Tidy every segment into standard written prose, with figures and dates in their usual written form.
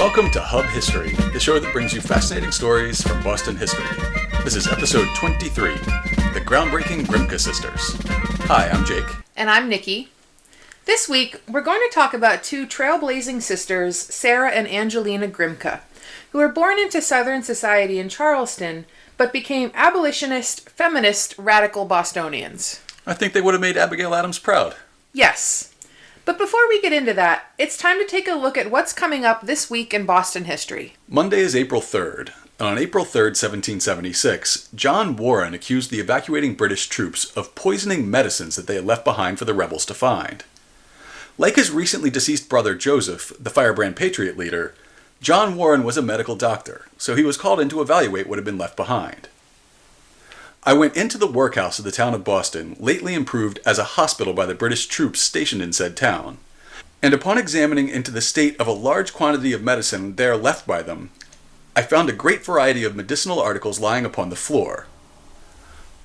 Welcome to Hub History, the show that brings you fascinating stories from Boston history. This is episode 23, The Groundbreaking Grimke Sisters. Hi, I'm Jake. And I'm Nikki. This week, we're going to talk about two trailblazing sisters, Sarah and Angelina Grimke, who were born into Southern society in Charleston, but became abolitionist, feminist, radical Bostonians. I think they would have made Abigail Adams proud. Yes. But before we get into that, it's time to take a look at what's coming up this week in Boston history. Monday is April 3rd. And on April 3rd, 1776, John Warren accused the evacuating British troops of poisoning medicines that they had left behind for the rebels to find. Like his recently deceased brother Joseph, the firebrand patriot leader, John Warren was a medical doctor, so he was called in to evaluate what had been left behind. I went into the workhouse of the town of Boston, lately improved as a hospital by the British troops stationed in said town, and upon examining into the state of a large quantity of medicine there left by them, I found a great variety of medicinal articles lying upon the floor.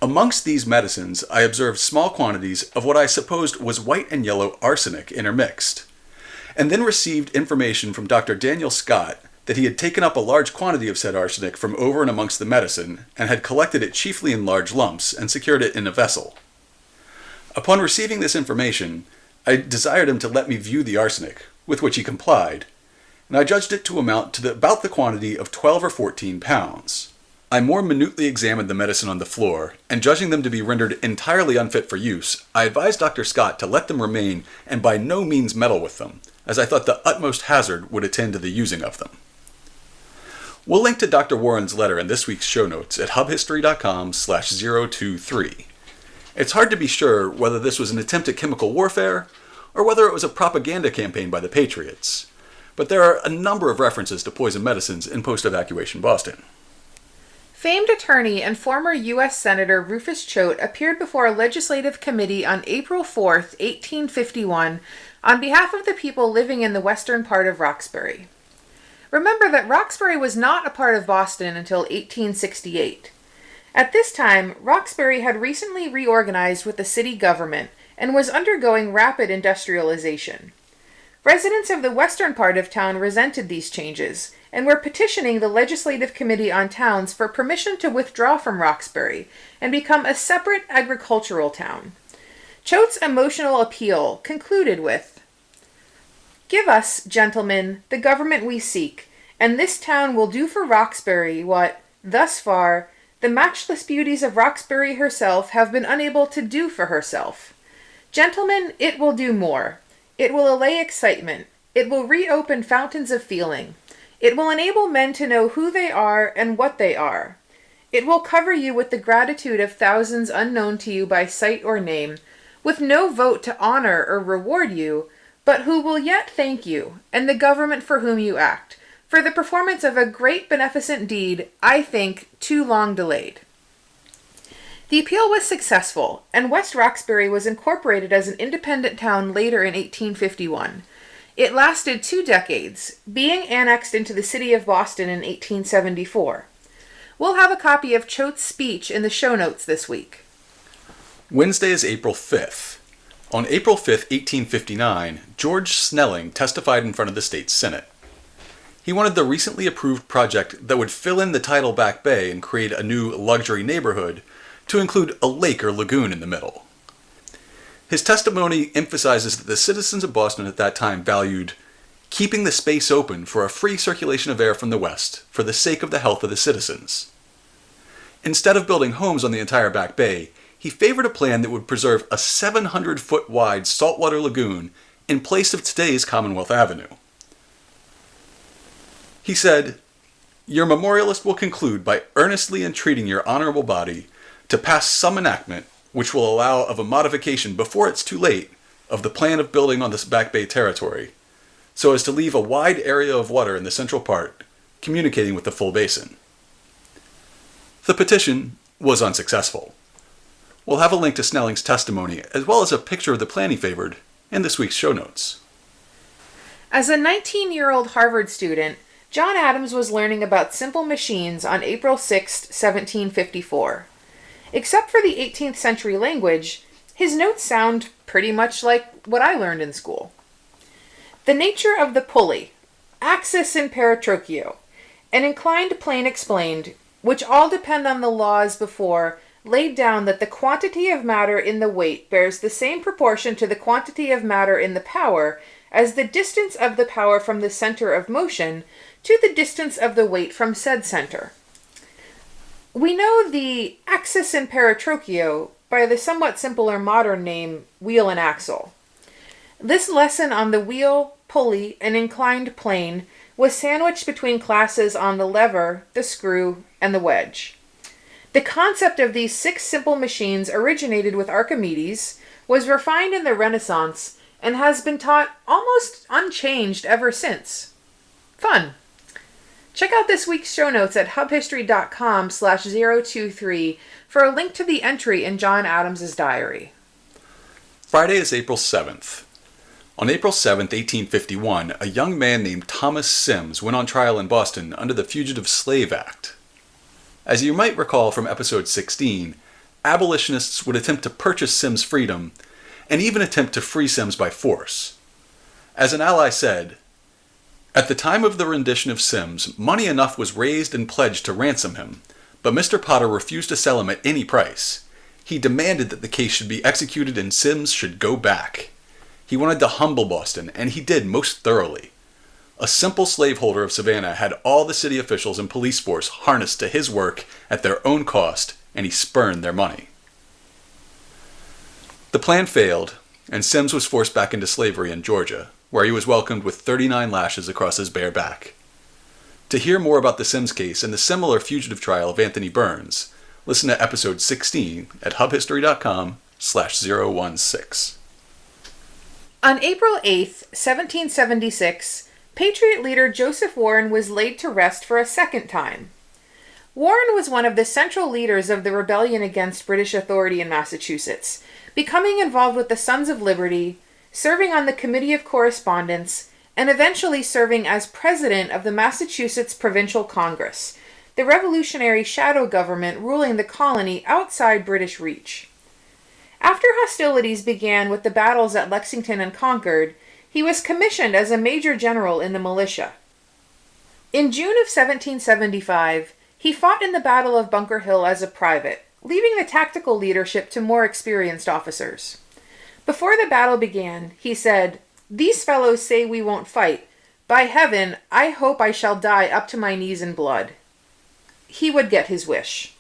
Amongst these medicines, I observed small quantities of what I supposed was white and yellow arsenic intermixed, and then received information from Dr. Daniel Scott that he had taken up a large quantity of said arsenic from over and amongst the medicine, and had collected it chiefly in large lumps, and secured it in a vessel. Upon receiving this information, I desired him to let me view the arsenic, with which he complied, and I judged it to amount to about the quantity of 12 or 14 pounds. I more minutely examined the medicine on the floor, and judging them to be rendered entirely unfit for use, I advised Dr. Scott to let them remain and by no means meddle with them, as I thought the utmost hazard would attend to the using of them. We'll link to Dr. Warren's letter in this week's show notes at hubhistory.com/023. It's hard to be sure whether this was an attempt at chemical warfare, or whether it was a propaganda campaign by the Patriots, but there are a number of references to poison medicines in post-evacuation Boston. Famed attorney and former U.S. Senator Rufus Choate appeared before a legislative committee on April 4th, 1851, on behalf of the people living in the western part of Roxbury. Remember that Roxbury was not a part of Boston until 1868. At this time, Roxbury had recently reorganized with the city government and was undergoing rapid industrialization. Residents of the western part of town resented these changes and were petitioning the Legislative Committee on Towns for permission to withdraw from Roxbury and become a separate agricultural town. Choate's emotional appeal concluded with, "Give us, gentlemen, the government we seek, and this town will do for Roxbury what, thus far, the matchless beauties of Roxbury herself have been unable to do for herself. Gentlemen, it will do more. It will allay excitement. It will reopen fountains of feeling. It will enable men to know who they are and what they are. It will cover you with the gratitude of thousands unknown to you by sight or name, with no vote to honor or reward you, but who will yet thank you, and the government for whom you act, for the performance of a great beneficent deed, I think, too long delayed." The appeal was successful, and West Roxbury was incorporated as an independent town later in 1851. It lasted 2 decades, being annexed into the city of Boston in 1874. We'll have a copy of Choate's speech in the show notes this week. Wednesday is April 5th. On April 5th, 1859, George Snelling testified in front of the state Senate. He wanted the recently approved project that would fill in the tidal Back Bay and create a new luxury neighborhood to include a lake or lagoon in the middle. His testimony emphasizes that the citizens of Boston at that time valued keeping the space open for a free circulation of air from the west for the sake of the health of the citizens. Instead of building homes on the entire Back Bay, he favored a plan that would preserve a 700-foot wide saltwater lagoon in place of today's Commonwealth Avenue. He said, "Your memorialist will conclude by earnestly entreating your honorable body to pass some enactment which will allow of a modification before it's too late of the plan of building on this Back Bay territory, so as to leave a wide area of water in the central part, communicating with the full basin." The petition was unsuccessful. We'll have a link to Snelling's testimony, as well as a picture of the plan he favored, in this week's show notes. As a 19-year-old Harvard student, John Adams was learning about simple machines on April 6, 1754. Except for the 18th century language, his notes sound pretty much like what I learned in school. The nature of the pulley, axis and paratrochio, an inclined plane explained, which all depend on the laws before laid down that the quantity of matter in the weight bears the same proportion to the quantity of matter in the power as the distance of the power from the center of motion to the distance of the weight from said center. We know the axis and paratrochio by the somewhat simpler modern name wheel and axle. This lesson on the wheel, pulley, and inclined plane was sandwiched between classes on the lever, the screw, and the wedge. The concept of these 6 simple machines originated with Archimedes, was refined in the Renaissance, and has been taught almost unchanged ever since. Fun! Check out this week's show notes at hubhistory.com/023 for a link to the entry in John Adams's diary. Friday is April 7th. On April 7th, 1851, a young man named Thomas Sims went on trial in Boston under the Fugitive Slave Act. As you might recall from episode 16, abolitionists would attempt to purchase Sims' freedom and even attempt to free Sims by force. As an ally said, "At the time of the rendition of Sims, money enough was raised and pledged to ransom him, but Mr. Potter refused to sell him at any price. He demanded that the case should be executed and Sims should go back. He wanted to humble Boston, and he did most thoroughly. A simple slaveholder of Savannah had all the city officials and police force harnessed to his work at their own cost, and he spurned their money." The plan failed, and Sims was forced back into slavery in Georgia, where he was welcomed with 39 lashes across his bare back. To hear more about the Sims case and the similar fugitive trial of Anthony Burns, listen to episode 16 at hubhistory.com/016. On April 8th, 1776, Patriot leader Joseph Warren was laid to rest for a second time. Warren was one of the central leaders of the rebellion against British authority in Massachusetts, becoming involved with the Sons of Liberty, serving on the Committee of Correspondence, and eventually serving as president of the Massachusetts Provincial Congress, the revolutionary shadow government ruling the colony outside British reach. After hostilities began with the battles at Lexington and Concord, he was commissioned as a major general in the militia. In June of 1775, he fought in the Battle of Bunker Hill as a private, leaving the tactical leadership to more experienced officers. Before the battle began, he said, "These fellows say we won't fight. By heaven, I hope I shall die up to my knees in blood." He would get his wish.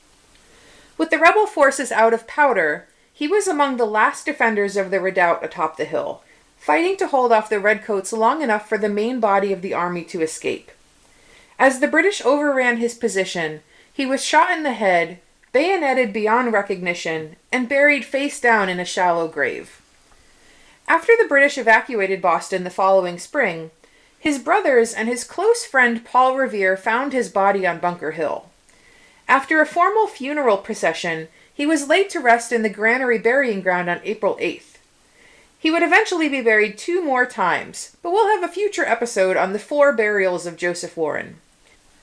With the rebel forces out of powder, he was among the last defenders of the redoubt atop the hill, fighting to hold off the redcoats long enough for the main body of the army to escape. As the British overran his position, he was shot in the head, bayoneted beyond recognition, and buried face down in a shallow grave. After the British evacuated Boston the following spring, his brothers and his close friend Paul Revere found his body on Bunker Hill. After a formal funeral procession, he was laid to rest in the Granary Burying Ground on April 8th. He would eventually be buried 2 more times, but we'll have a future episode on the 4 burials of Joseph Warren.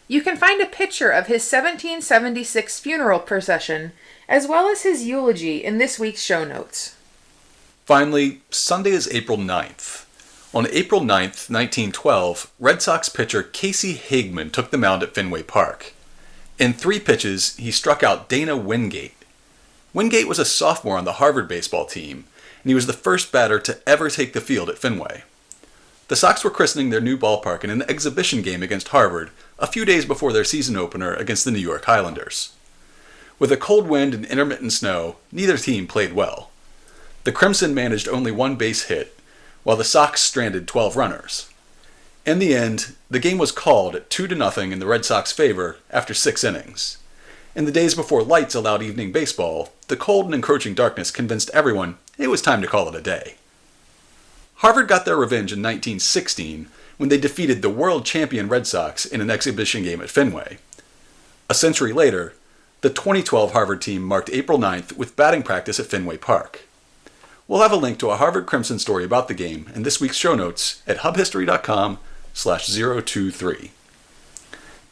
You can find a picture of his 1776 funeral procession, as well as his eulogy in this week's show notes. Finally, Sunday is April 9th. On April 9th, 1912, Red Sox pitcher Casey Hagman took the mound at Fenway Park. In 3 pitches, he struck out Dana Wingate. Wingate was a sophomore on the Harvard baseball team, and he was the first batter to ever take the field at Fenway. The Sox were christening their new ballpark in an exhibition game against Harvard a few days before their season opener against the New York Highlanders. With a cold wind and intermittent snow, neither team played well. The Crimson managed only 1 base hit, while the Sox stranded 12 runners. In the end, the game was called at 2-0 in the Red Sox favor after 6 innings. In the days before lights allowed evening baseball, the cold and encroaching darkness convinced everyone it was time to call it a day. Harvard got their revenge in 1916 when they defeated the world champion Red Sox in an exhibition game at Fenway. A century later, the 2012 Harvard team marked April 9th with batting practice at Fenway Park. We'll have a link to a Harvard Crimson story about the game in this week's show notes at hubhistory.com/023.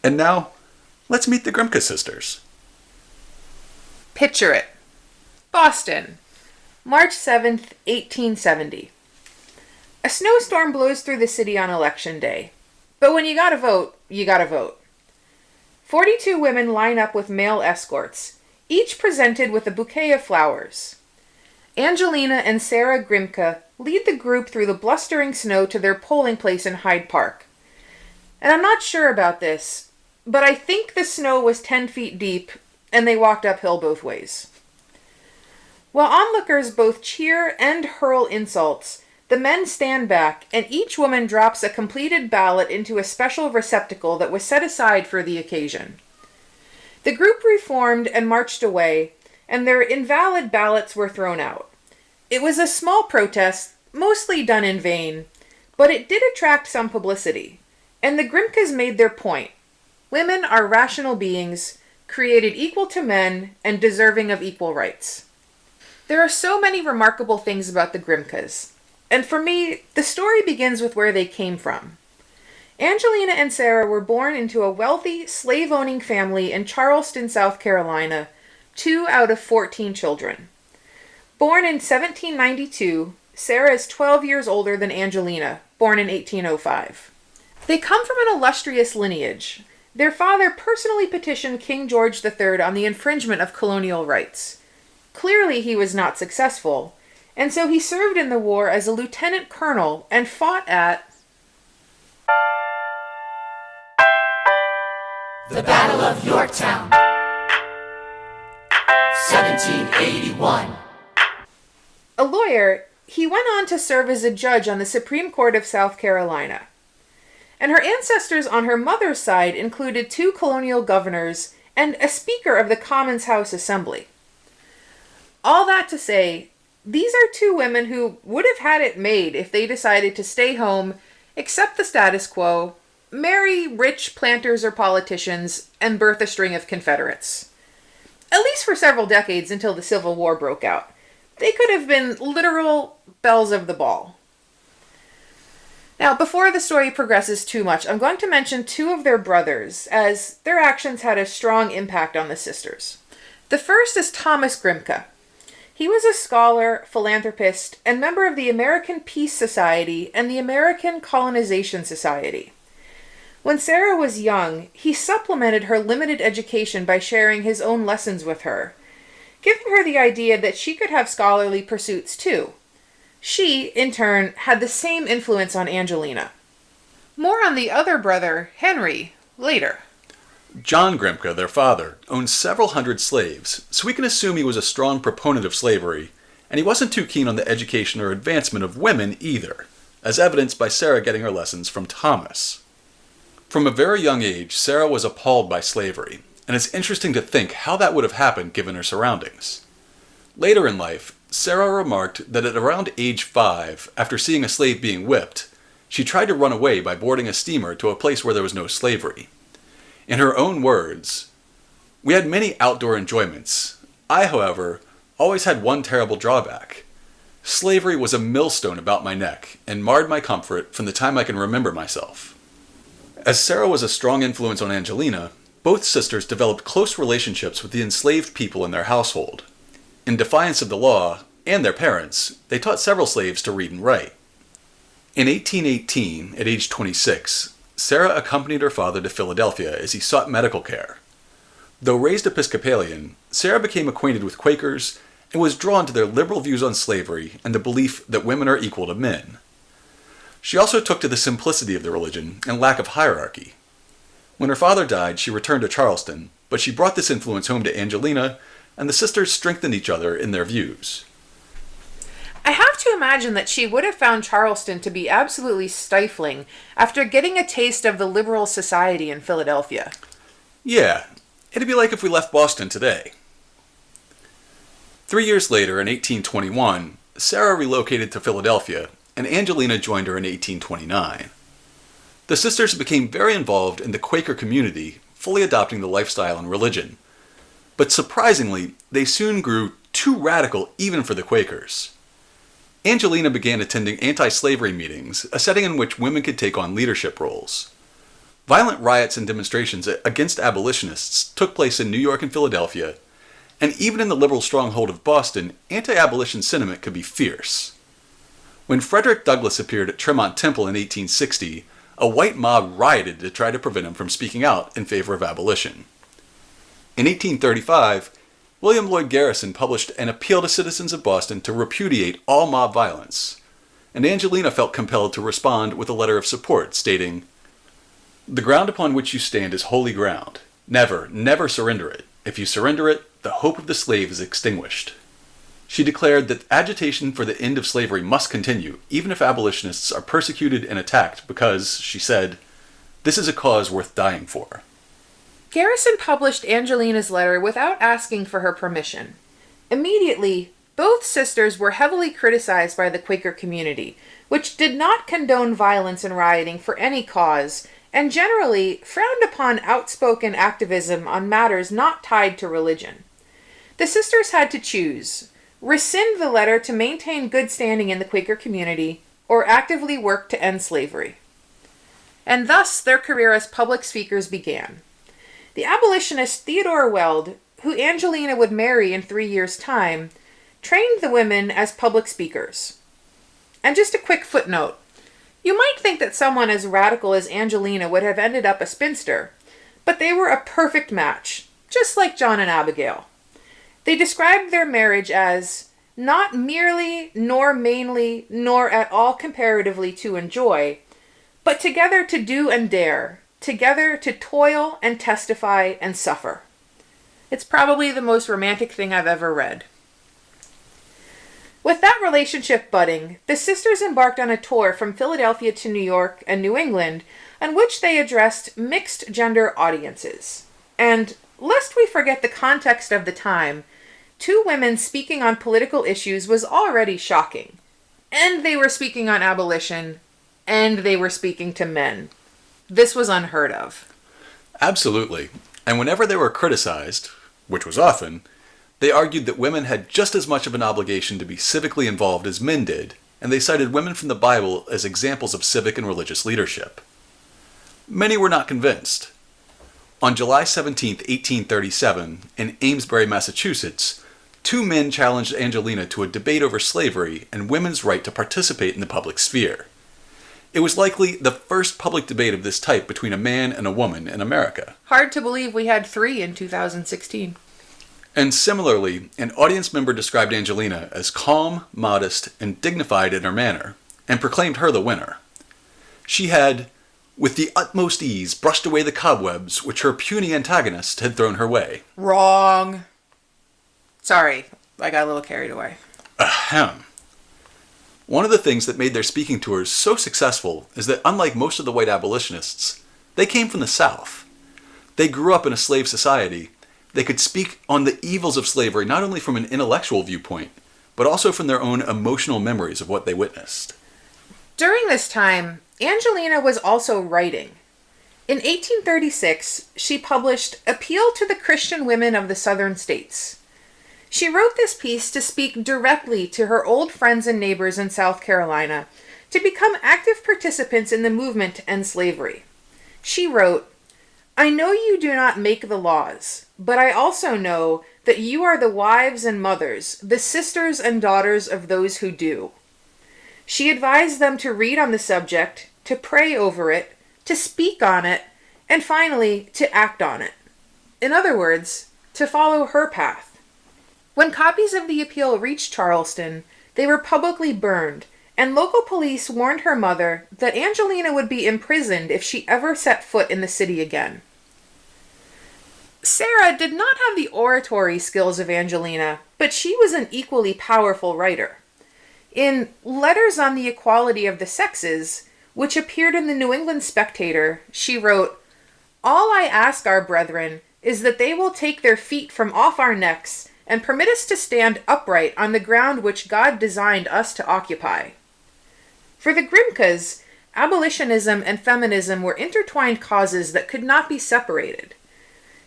And now, let's meet the Grimke sisters. Picture it. Boston, March 7th, 1870. A snowstorm blows through the city on Election Day. But when you gotta vote, you gotta vote. 42 women line up with male escorts, each presented with a bouquet of flowers. Angelina and Sarah Grimke lead the group through the blustering snow to their polling place in Hyde Park. And I'm not sure about this, but I think the snow was 10 feet deep, and they walked uphill both ways. While onlookers both cheer and hurl insults, the men stand back, and each woman drops a completed ballot into a special receptacle that was set aside for the occasion. The group reformed and marched away, and their invalid ballots were thrown out. It was a small protest, mostly done in vain, but it did attract some publicity, and the Grimkes made their point. Women are rational beings, created equal to men, and deserving of equal rights. There are so many remarkable things about the Grimkes, and for me, the story begins with where they came from. Angelina and Sarah were born into a wealthy, slave-owning family in Charleston, South Carolina, 2 out of 14 children. Born in 1792, Sarah is 12 years older than Angelina, born in 1805. They come from an illustrious lineage. Their father personally petitioned King George III on the infringement of colonial rights. Clearly he was not successful, and so he served in the war as a lieutenant colonel and fought at the Battle of Yorktown, 1781. A lawyer, he went on to serve as a judge on the Supreme Court of South Carolina. And her ancestors on her mother's side included 2 colonial governors and a Speaker of the Commons House Assembly. All that to say, these are 2 women who would have had it made if they decided to stay home, accept the status quo, marry rich planters or politicians, and birth a string of Confederates. At least for several decades until the Civil War broke out. They could have been literal belles of the ball. Now, before the story progresses too much, I'm going to mention 2 of their brothers, as their actions had a strong impact on the sisters. The first is Thomas Grimke. He was a scholar, philanthropist, and member of the American Peace Society and the American Colonization Society. When Sarah was young, he supplemented her limited education by sharing his own lessons with her, giving her the idea that she could have scholarly pursuits too. She, in turn, had the same influence on Angelina. More on the other brother, Henry, later. John Grimke, their father, owned several hundred slaves, so we can assume he was a strong proponent of slavery, and he wasn't too keen on the education or advancement of women either, as evidenced by Sarah getting her lessons from Thomas. From a very young age, Sarah was appalled by slavery, and it's interesting to think how that would have happened given her surroundings. Later in life, Sarah remarked that at around age 5, after seeing a slave being whipped, she tried to run away by boarding a steamer to a place where there was no slavery. In her own words, "We had many outdoor enjoyments. I, however, always had one terrible drawback. Slavery was a millstone about my neck and marred my comfort from the time I can remember myself." As Sarah was a strong influence on Angelina, both sisters developed close relationships with the enslaved people in their household. In defiance of the law, and their parents, they taught several slaves to read and write. In 1818, at age 26, Sarah accompanied her father to Philadelphia as he sought medical care. Though raised Episcopalian, Sarah became acquainted with Quakers and was drawn to their liberal views on slavery and the belief that women are equal to men. She also took to the simplicity of the religion and lack of hierarchy. When her father died, she returned to Charleston, but she brought this influence home to Angelina, and the sisters strengthened each other in their views. I have to imagine that she would have found Charleston to be absolutely stifling after getting a taste of the liberal society in Philadelphia. Yeah, it'd be like if we left Boston today. 3 years later, in 1821, Sarah relocated to Philadelphia, and Angelina joined her in 1829. The sisters became very involved in the Quaker community, fully adopting the lifestyle and religion. But surprisingly, they soon grew too radical even for the Quakers. Angelina began attending anti-slavery meetings, a setting in which women could take on leadership roles. Violent riots and demonstrations against abolitionists took place in New York and Philadelphia, and even in the liberal stronghold of Boston, anti-abolition sentiment could be fierce. When Frederick Douglass appeared at Tremont Temple in 1860, a white mob rioted to try to prevent him from speaking out in favor of abolition. In 1835, William Lloyd Garrison published an appeal to citizens of Boston to repudiate all mob violence, and Angelina felt compelled to respond with a letter of support stating, "The ground upon which you stand is holy ground. Never, never surrender it. If you surrender it, the hope of the slave is extinguished." She declared that agitation for the end of slavery must continue, even if abolitionists are persecuted and attacked, because, she said, "This is a cause worth dying for." Garrison published Angelina's letter without asking for her permission. Immediately, both sisters were heavily criticized by the Quaker community, which did not condone violence and rioting for any cause, and generally frowned upon outspoken activism on matters not tied to religion. The sisters had to choose: rescind the letter to maintain good standing in the Quaker community, or actively work to end slavery. And thus their career as public speakers began. The abolitionist Theodore Weld, who Angelina would marry in 3 years' time, trained the women as public speakers. And just a quick footnote. You might think that someone as radical as Angelina would have ended up a spinster, but they were a perfect match, just like John and Abigail. They described their marriage as not merely, nor mainly, nor at all comparatively to enjoy, but together to do and dare, together to toil and testify and suffer. It's probably the most romantic thing I've ever read. With that relationship budding, the sisters embarked on a tour from Philadelphia to New York and New England, on which they addressed mixed-gender audiences. And, lest we forget the context of the time, 2 women speaking on political issues was already shocking. And they were speaking on abolition, and they were speaking to men. This was unheard of. Absolutely. And whenever they were criticized, which was often, they argued that women had just as much of an obligation to be civically involved as men did, and they cited women from the Bible as examples of civic and religious leadership. Many were not convinced. On July 17, 1837, in Amesbury, Massachusetts, 2 men challenged Angelina to a debate over slavery and women's right to participate in the public sphere. It was likely the first public debate of this type between a man and a woman in America. Hard to believe we had 3 in 2016. And similarly, an audience member described Angelina as calm, modest, and dignified in her manner, and proclaimed her the winner. She had, with the utmost ease, brushed away the cobwebs which her puny antagonist had thrown her way. Wrong. Sorry, I got a little carried away. Ahem. One of the things that made their speaking tours so successful is that, unlike most of the white abolitionists, they came from the South. They grew up in a slave society. They could speak on the evils of slavery not only from an intellectual viewpoint, but also from their own emotional memories of what they witnessed. During this time, Angelina was also writing. In 1836, she published Appeal to the Christian Women of the Southern States. She wrote this piece to speak directly to her old friends and neighbors in South Carolina, to become active participants in the movement to end slavery. She wrote, "I know you do not make the laws, but I also know that you are the wives and mothers, the sisters and daughters of those who do." She advised them to read on the subject, to pray over it, to speak on it, and finally, to act on it. In other words, to follow her path. When copies of the appeal reached Charleston, they were publicly burned, and local police warned her mother that Angelina would be imprisoned if she ever set foot in the city again. Sarah did not have the oratory skills of Angelina, but she was an equally powerful writer. In Letters on the Equality of the Sexes, which appeared in the New England Spectator, she wrote, "All I ask our brethren is that they will take their feet from off our necks and permit us to stand upright on the ground which God designed us to occupy." For the Grimkes, abolitionism and feminism were intertwined causes that could not be separated.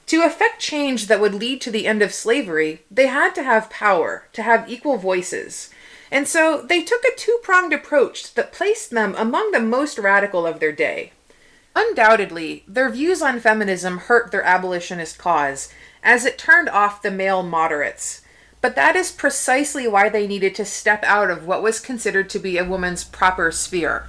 To effect change that would lead to the end of slavery, they had to have power, to have equal voices. And so they took a 2-pronged approach that placed them among the most radical of their day. Undoubtedly, their views on feminism hurt their abolitionist cause, as it turned off the male moderates. But that is precisely why they needed to step out of what was considered to be a woman's proper sphere.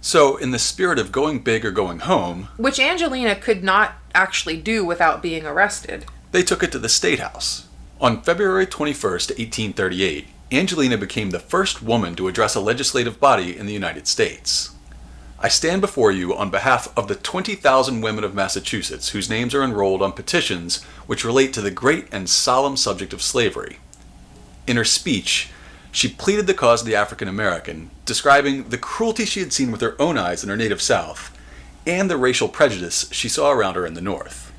So, in the spirit of going big or going home, which Angelina could not actually do without being arrested, they took it to the State House. On February 21st, 1838, Angelina became the first woman to address a legislative body in the United States. I stand before you on behalf of the 20,000 women of Massachusetts whose names are enrolled on petitions which relate to the great and solemn subject of slavery. In her speech, she pleaded the cause of the African American, describing the cruelty she had seen with her own eyes in her native South, and the racial prejudice she saw around her in the North.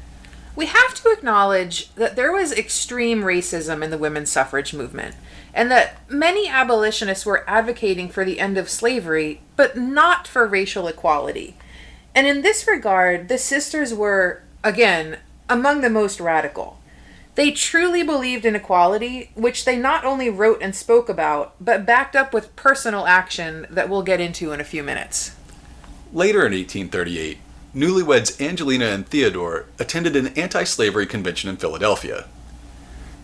We have to acknowledge that there was extreme racism in the women's suffrage movement, and that many abolitionists were advocating for the end of slavery, but not for racial equality. And in this regard, the sisters were, again, among the most radical. They truly believed in equality, which they not only wrote and spoke about, but backed up with personal action that we'll get into in a few minutes. Later in 1838, newlyweds Angelina and Theodore attended an anti-slavery convention in Philadelphia.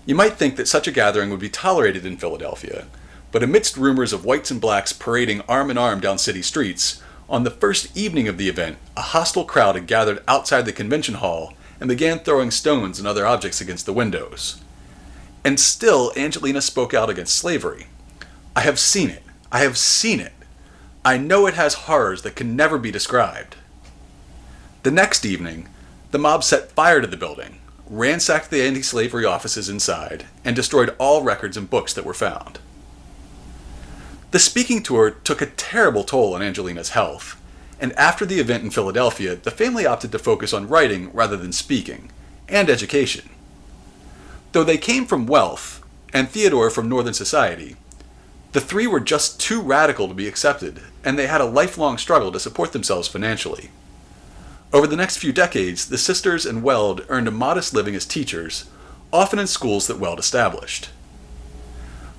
You might think that such a gathering would be tolerated in Philadelphia, but amidst rumors of whites and blacks parading arm in arm down city streets, on the first evening of the event, a hostile crowd had gathered outside the convention hall and began throwing stones and other objects against the windows. And still, Angelina spoke out against slavery. "I have seen it. I have seen it. I know it has horrors that can never be described." The next evening, the mob set fire to the building, ransacked the anti-slavery offices inside, and destroyed all records and books that were found. The speaking tour took a terrible toll on Angelina's health, and after the event in Philadelphia, the family opted to focus on writing rather than speaking, and education. Though they came from wealth, and Theodore from Northern society, the three were just too radical to be accepted, and they had a lifelong struggle to support themselves financially. Over the next few decades, the sisters and Weld earned a modest living as teachers, often in schools that Weld established.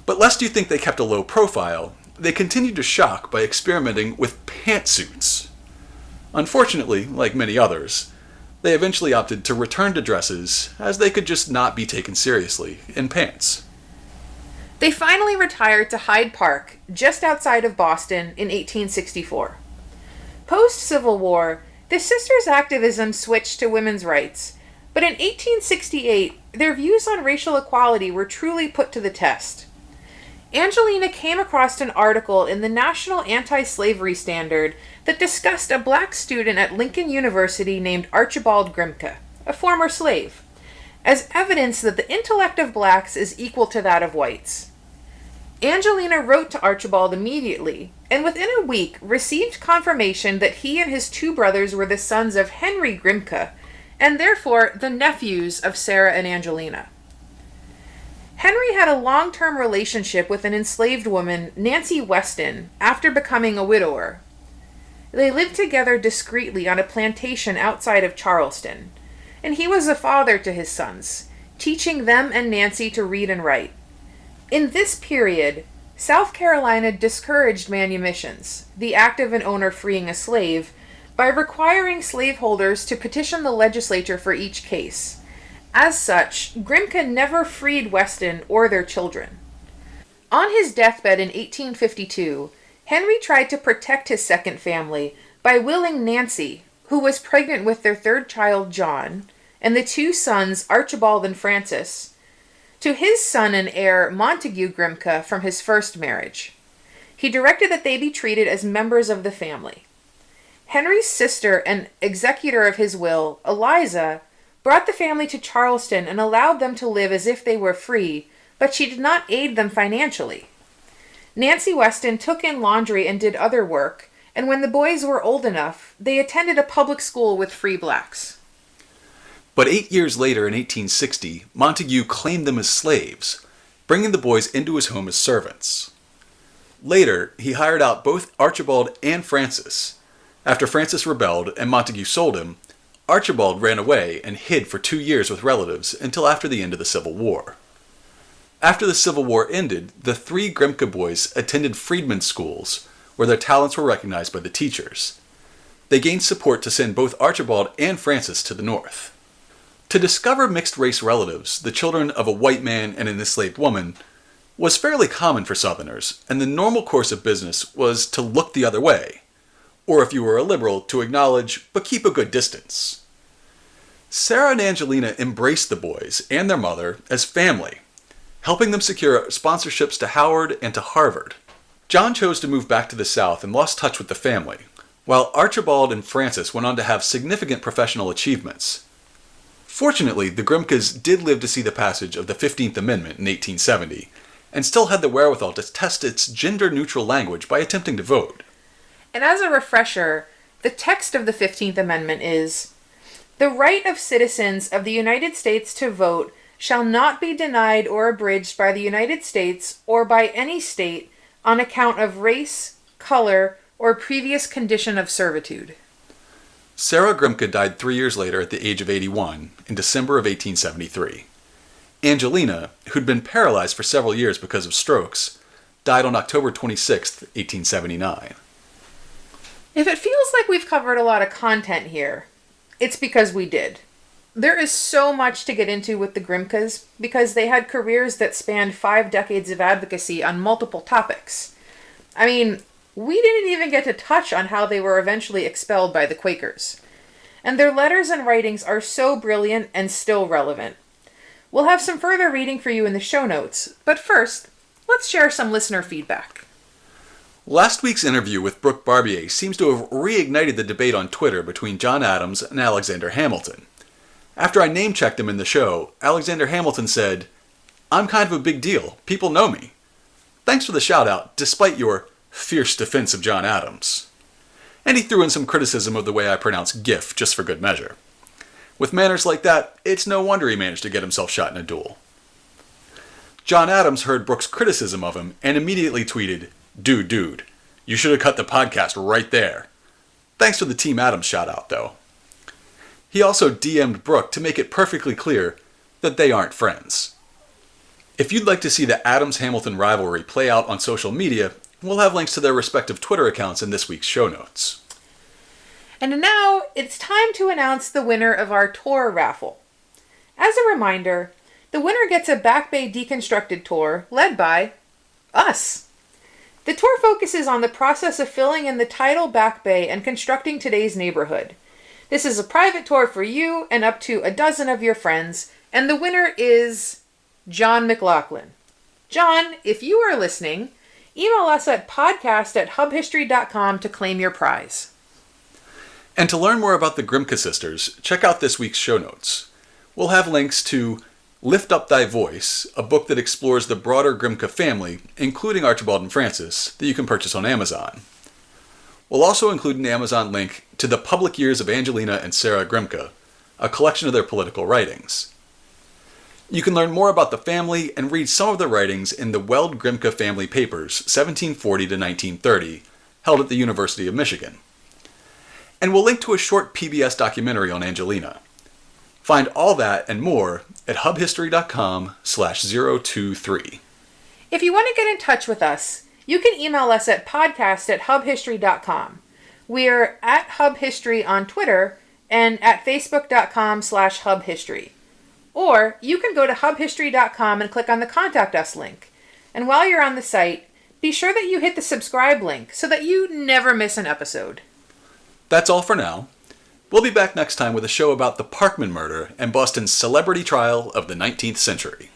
But lest you think they kept a low profile, they continued to shock by experimenting with pantsuits. Unfortunately, like many others, they eventually opted to return to dresses, as they could just not be taken seriously in pants. They finally retired to Hyde Park, just outside of Boston, in 1864. Post-Civil War, the sisters' activism switched to women's rights, but in 1868, their views on racial equality were truly put to the test. Angelina came across an article in the National Anti-Slavery Standard that discussed a black student at Lincoln University named Archibald Grimke, a former slave, as evidence that the intellect of blacks is equal to that of whites. Angelina wrote to Archibald immediately, and within a week received confirmation that he and his two brothers were the sons of Henry Grimke, and therefore the nephews of Sarah and Angelina. Henry had a long-term relationship with an enslaved woman, Nancy Weston, after becoming a widower. They lived together discreetly on a plantation outside of Charleston, and he was a father to his sons, teaching them and Nancy to read and write. In this period, South Carolina discouraged manumissions, the act of an owner freeing a slave, by requiring slaveholders to petition the legislature for each case. As such, Grimke never freed Weston or their children. On his deathbed in 1852, Henry tried to protect his second family by willing Nancy, who was pregnant with their third child, John, and the two sons, Archibald and Francis, to his son and heir, Montague Grimke, from his first marriage. He directed that they be treated as members of the family. Henry's sister and executor of his will, Eliza, brought the family to Charleston and allowed them to live as if they were free, but she did not aid them financially. Nancy Weston took in laundry and did other work, and when the boys were old enough, they attended a public school with free blacks. But 8 years later, in 1860, Montague claimed them as slaves, bringing the boys into his home as servants. Later, he hired out both Archibald and Francis. After Francis rebelled and Montague sold him, Archibald ran away and hid for 2 years with relatives until after the end of the Civil War. After the Civil War ended, the three Grimke boys attended freedmen's schools, where their talents were recognized by the teachers. They gained support to send both Archibald and Francis to the North. To discover mixed-race relatives, the children of a white man and an enslaved woman, was fairly common for Southerners, and the normal course of business was to look the other way. or if you were a liberal, to acknowledge but keep a good distance. Sarah and Angelina embraced the boys and their mother as family, helping them secure sponsorships to Howard and to Harvard. John chose to move back to the South and lost touch with the family, while Archibald and Frances went on to have significant professional achievements. Fortunately, the Grimkes did live to see the passage of the 15th Amendment in 1870, and still had the wherewithal to test its gender-neutral language by attempting to vote. And as a refresher, the text of the 15th Amendment is, "The right of citizens of the United States to vote shall not be denied or abridged by the United States or by any state on account of race, color, or previous condition of servitude." Sarah Grimke died 3 years later at the age of 81, in December of 1873. Angelina, who'd been paralyzed for several years because of strokes, died on October 26, 1879. If it feels like we've covered a lot of content here, it's because we did. There is so much to get into with the Grimkes because they had careers that spanned 5 decades of advocacy on multiple topics. I mean, we didn't even get to touch on how they were eventually expelled by the Quakers. And their letters and writings are so brilliant and still relevant. We'll have some further reading for you in the show notes, but first, let's share some listener feedback. Last week's interview with Brooke Barbier seems to have reignited the debate on Twitter between John Adams and Alexander Hamilton. After I name-checked him in the show, Alexander Hamilton said, "I'm kind of a big deal. People know me. Thanks for the shout-out, despite your fierce defense of John Adams." And he threw in some criticism of the way I pronounce GIF, just for good measure. With manners like that, it's no wonder he managed to get himself shot in a duel. John Adams heard Brooke's criticism of him and immediately tweeted, Dude, you should have cut the podcast right there. Thanks for the Team Adams shout-out, though." He also DM'd Brooke to make it perfectly clear that they aren't friends. If you'd like to see the Adams-Hamilton rivalry play out on social media, we'll have links to their respective Twitter accounts in this week's show notes. And now, it's time to announce the winner of our tour raffle. As a reminder, the winner gets a Back Bay Deconstructed tour led by us. The tour focuses on the process of filling in the tidal Back Bay and constructing today's neighborhood. This is a private tour for you and up to a dozen of your friends, and the winner is John McLaughlin. John, if you are listening, email us at podcast@hubhistory.com to claim your prize. And to learn more about the Grimke sisters, check out this week's show notes. We'll have links to Lift Up Thy Voice, a book that explores the broader Grimke family, including Archibald and Frances, that you can purchase on Amazon. We'll also include an Amazon link to The Public Years of Angelina and Sarah Grimke, a collection of their political writings. You can learn more about the family and read some of the writings in the Weld Grimke Family Papers, 1740 to 1930, held at the University of Michigan. And we'll link to a short PBS documentary on Angelina. Find all that and more at hubhistory.com/023. If you want to get in touch with us, you can email us at podcast@hubhistory.com. We're at hubhistory on Twitter and at facebook.com/hubhistory. Or you can go to hubhistory.com and click on the Contact Us link. And while you're on the site, be sure that you hit the subscribe link so that you never miss an episode. That's all for now. We'll be back next time with a show about the Parkman murder and Boston's celebrity trial of the 19th century.